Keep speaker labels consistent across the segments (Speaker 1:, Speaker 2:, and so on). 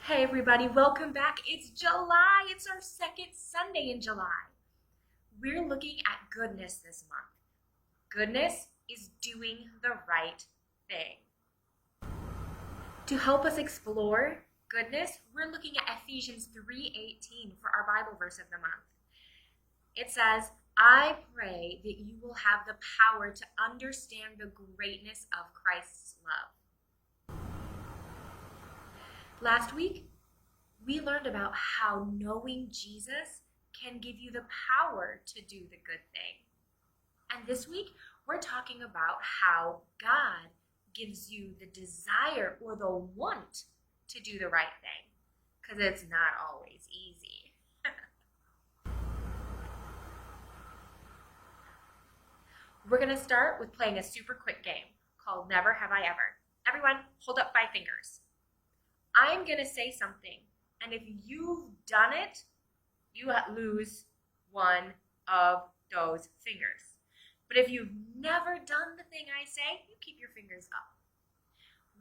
Speaker 1: Hey everybody, welcome back. It's July. It's our second Sunday in July. We're looking at goodness this month. Goodness is doing the right thing. To help us explore goodness, we're looking at Ephesians 3:18 for our Bible verse of the month. It says, I pray that you will have the power to understand the greatness of Christ's love. Last week, we learned about how knowing Jesus can give you the power to do the good thing. And this week, we're talking about how God gives you the desire or the want to do the right thing, because it's not always easy. We're going to start with playing a super quick game called Never Have I Ever. Everyone, hold up 5 fingers. I'm going to say something, and if you've done it, you lose one of those fingers. But if you've never done the thing I say, you keep your fingers up.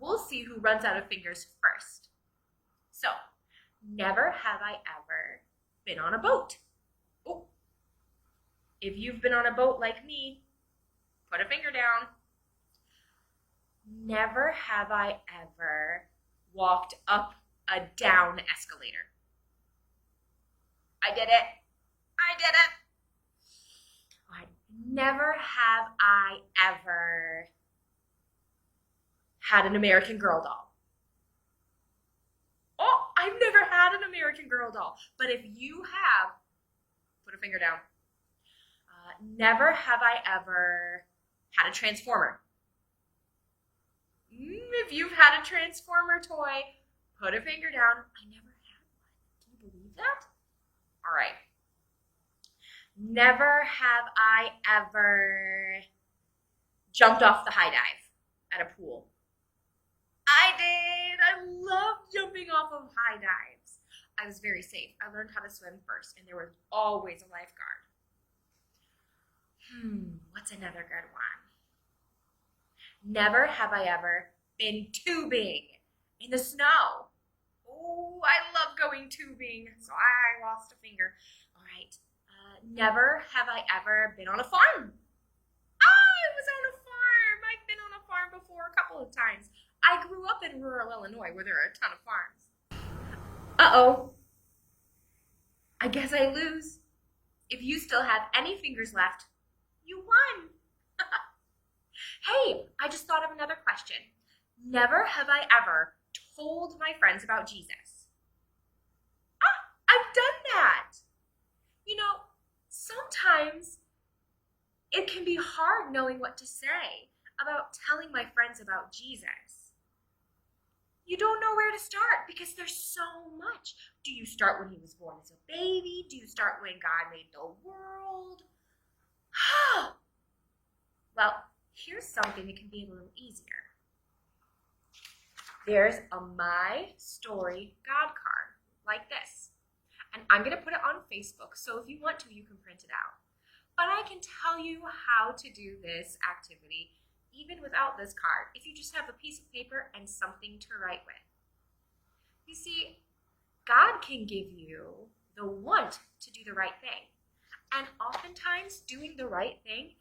Speaker 1: We'll see who runs out of fingers first. So, never have I ever been on a boat. Oh, if you've been on a boat like me, put a finger down. Never have I ever walked up a down escalator. I did it. All right. Never have I ever had an American Girl doll. Oh, I've never had an American Girl doll. But if you have, put a finger down. Never have I ever had a Transformer. If you've had a Transformer toy, put a finger down. I never had one. Can you believe that? All right. Never have I ever jumped off the high dive at a pool. I did. I love jumping off of high dives. I was very safe. I learned how to swim first, and there was always a lifeguard. What's another good one? Never have I ever been tubing in the snow. Oh, I love going tubing, so I lost a finger. All right. Never have I ever been on a farm. I was on a farm. I've been on a farm before a couple of times. I grew up in rural Illinois where there are a ton of farms. Uh-oh. I guess I lose. If you still have any fingers left, you won. Hey, I just thought of another question. Never have I ever told my friends about Jesus. I've done that. You know, sometimes it can be hard knowing what to say about telling my friends about Jesus. You don't know where to start because there's so much. Do you start when he was born as a baby? Do you start when God made the world? Well, here's something that can be a little easier. There's a My Story God card like this. And I'm going to put it on Facebook, so if you want to, you can print it out. But I can tell you how to do this activity even without this card, if you just have a piece of paper and something to write with. You see, God can give you the want to do the right thing. And oftentimes, doing the right thing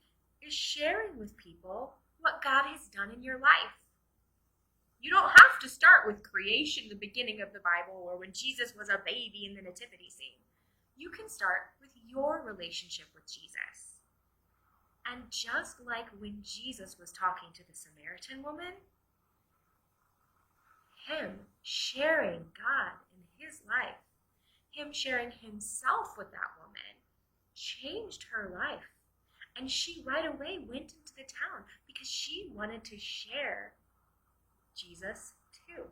Speaker 1: is sharing with people what God has done in your life. You don't have to start with creation, the beginning of the Bible, or when Jesus was a baby in the nativity scene. You can start with your relationship with Jesus. And just like when Jesus was talking to the Samaritan woman, him sharing God in his life, him sharing himself with that woman, changed her life. And she right away went into the town because she wanted to share Jesus too.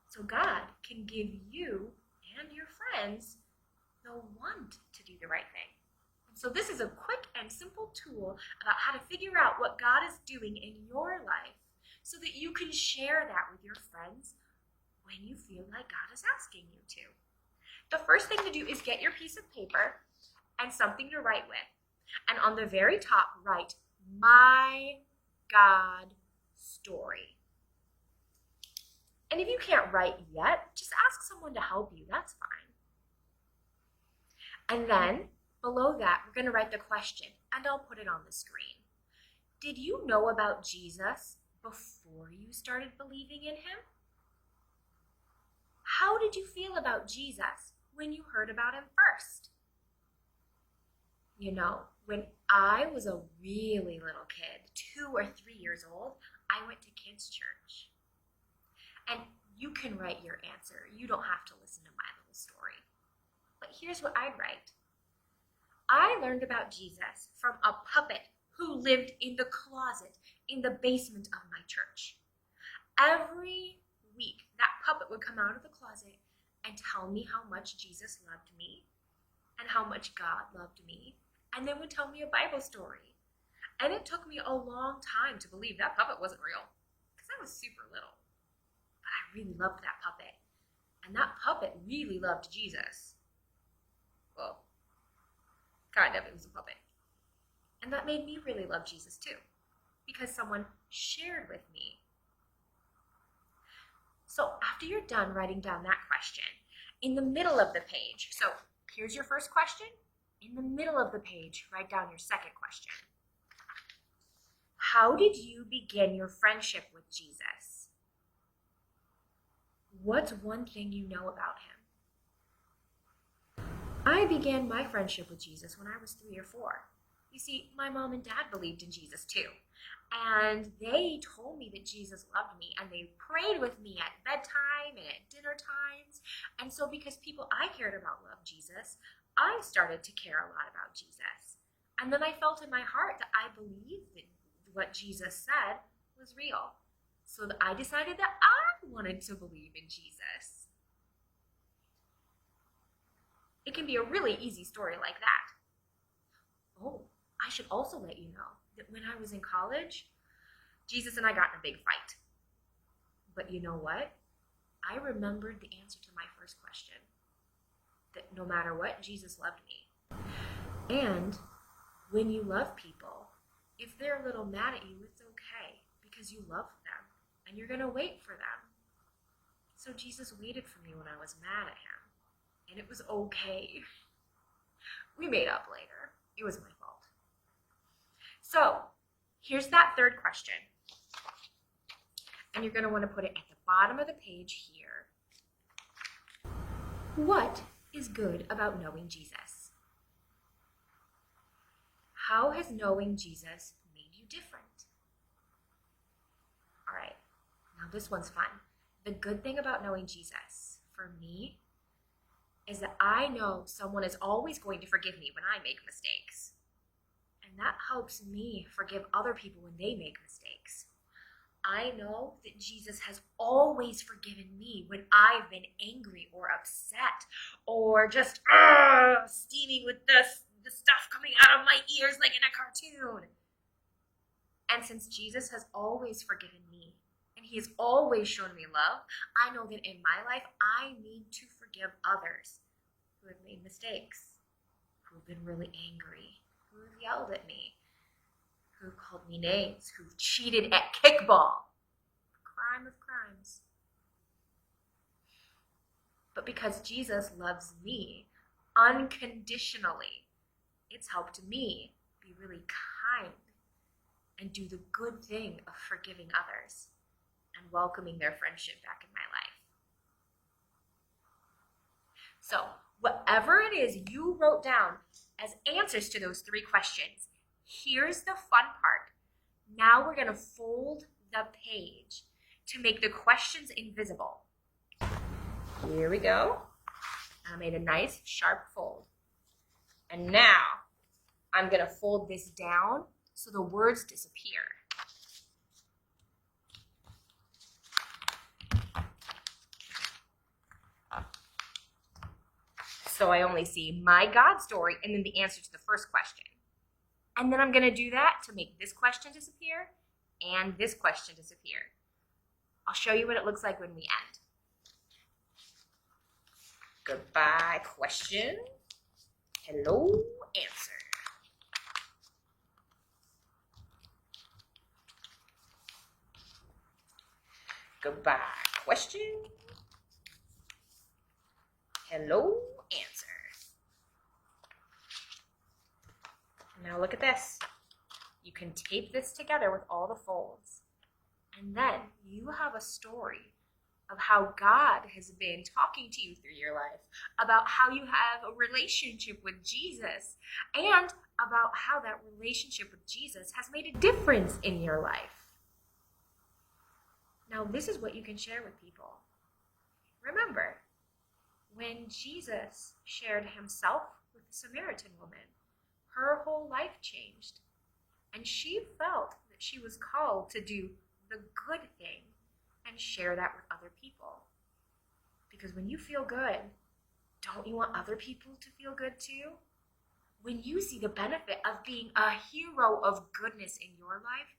Speaker 1: So God can give you and your friends the want to do the right thing. And so this is a quick and simple tool about how to figure out what God is doing in your life so that you can share that with your friends when you feel like God is asking you to. The first thing to do is get your piece of paper and something to write with. And on the very top, write, My God Story. And if you can't write yet, just ask someone to help you. That's fine. And then below that, we're going to write the question, and I'll put it on the screen. Did you know about Jesus before you started believing in him? How did you feel about Jesus when you heard about him first? You know, when I was a really little kid, 2 or 3 years old, I went to kids' church. And you can write your answer. You don't have to listen to my little story. But here's what I'd write. I learned about Jesus from a puppet who lived in the closet in the basement of my church. Every week, that puppet would come out of the closet and tell me how much Jesus loved me and how much God loved me, and then would tell me a Bible story. And it took me a long time to believe that puppet wasn't real, because I was super little. But I really loved that puppet, and that puppet really loved Jesus. Well, kind of, it was a puppet. And that made me really love Jesus too, because someone shared with me. So after you're done writing down that question, in the middle of the page, so here's your first question. In the middle of the page, write down your second question. How did you begin your friendship with Jesus? What's one thing you know about him? I began my friendship with Jesus when I was 3 or 4. You see, my mom and dad believed in Jesus too. And they told me that Jesus loved me, and they prayed with me at bedtime and at dinner times. And so because people I cared about loved Jesus, I started to care a lot about Jesus. And then I felt in my heart that I believed that what Jesus said was real. So that I decided that I wanted to believe in Jesus. It can be a really easy story like that. Oh, I should also let you know that when I was in college, Jesus and I got in a big fight. But you know what? I remembered the answer to my first question, that no matter what, Jesus loved me. And when you love people, if they're a little mad at you, it's okay, because you love them and you're going to wait for them. So Jesus waited for me when I was mad at him, and it was okay. We made up later. It was my fault. So here's that third question. And you're going to want to put it at the bottom of the page here. What is good about knowing Jesus? How has knowing Jesus made you different? All right, now this one's fun. The good thing about knowing Jesus, for me, is that I know someone is always going to forgive me when I make mistakes. And that helps me forgive other people when they make mistakes. I know that Jesus has always forgiven me when I've been angry or upset or just steaming with the stuff coming out of my ears like in a cartoon. And since Jesus has always forgiven me and he has always shown me love, I know that in my life I need to forgive others who have made mistakes, who have been really angry, who have yelled at me, who called me names, who cheated at kickball. Crime of crimes. But because Jesus loves me unconditionally, it's helped me be really kind and do the good thing of forgiving others and welcoming their friendship back in my life. So, whatever it is you wrote down as answers to those 3 questions, here's the fun part. Now we're going to fold the page to make the questions invisible. Here we go. I made a nice sharp fold. And now I'm going to fold this down so the words disappear. So I only see my God story and then the answer to the first question. And then I'm going to do that to make this question disappear and this question disappear. I'll show you what it looks like when we end. Goodbye, question. Hello, answer. Goodbye, question. Hello, answer. Now look at this. You can tape this together with all the folds. And then you have a story of how God has been talking to you through your life, about how you have a relationship with Jesus, and about how that relationship with Jesus has made a difference in your life. Now, this is what you can share with people. Remember, when Jesus shared himself with the Samaritan woman, her whole life changed, and she felt that she was called to do the good thing and share that with other people. Because when you feel good, don't you want other people to feel good too? When you see the benefit of being a hero of goodness in your life,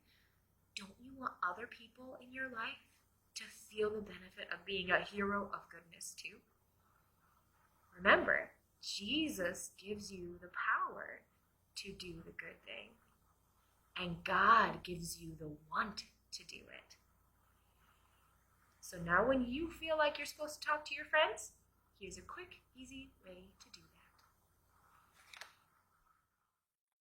Speaker 1: don't you want other people in your life to feel the benefit of being a hero of goodness too? Remember, Jesus gives you the power to do the good thing, and God gives you the want to do it. So now when you feel like you're supposed to talk to your friends, here's a quick, easy way to do that.